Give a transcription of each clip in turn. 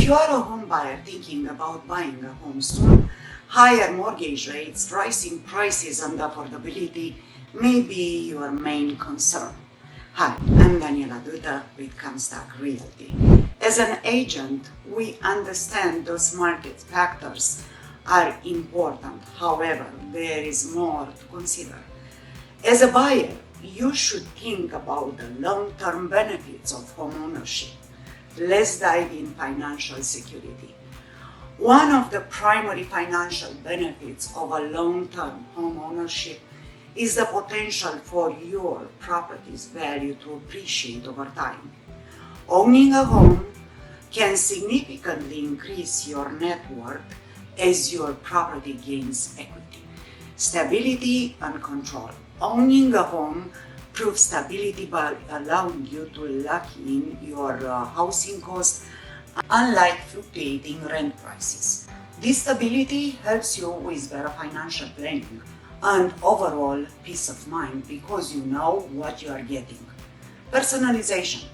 you are a home buyer thinking about buying a home soon, higher mortgage rates, rising prices and affordability may be your main concern. Hi, I'm Daniela Duta with Comstock Realty. As an agent, we understand those market factors are important. However, there is more to consider. As a buyer, you should think about the long-term benefits of homeownership. Let's dive in financial security. One of the primary financial benefits of a long-term homeownership is the potential for your property's value to appreciate over time. Owning a home can significantly increase your net worth as your property gains equity, stability, and control. Owning a home proves stability by allowing you to lock in your housing costs, unlike fluctuating rent prices. This stability helps you with better financial planning and overall peace of mind because you know what you are getting. Personalization.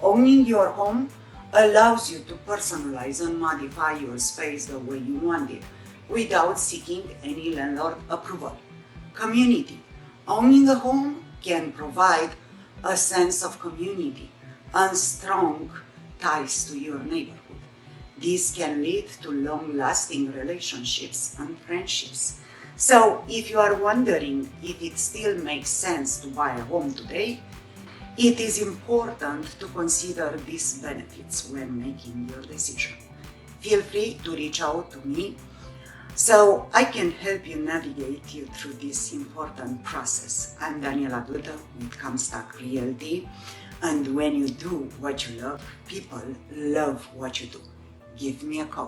Owning your home allows you to personalize and modify your space the way you want it without seeking any landlord approval. Community. Owning a home can provide a sense of community and strong ties to your neighborhood. This can lead to long-lasting relationships and friendships. So, if you are wondering if it still makes sense to buy a home today, it is important to consider these benefits when making your decision. Feel free to reach out to me so I can help you navigate you through this important process. I'm Daniela Duta with Comstock Realty, and when you do what you love, people love what you do. Give me a call.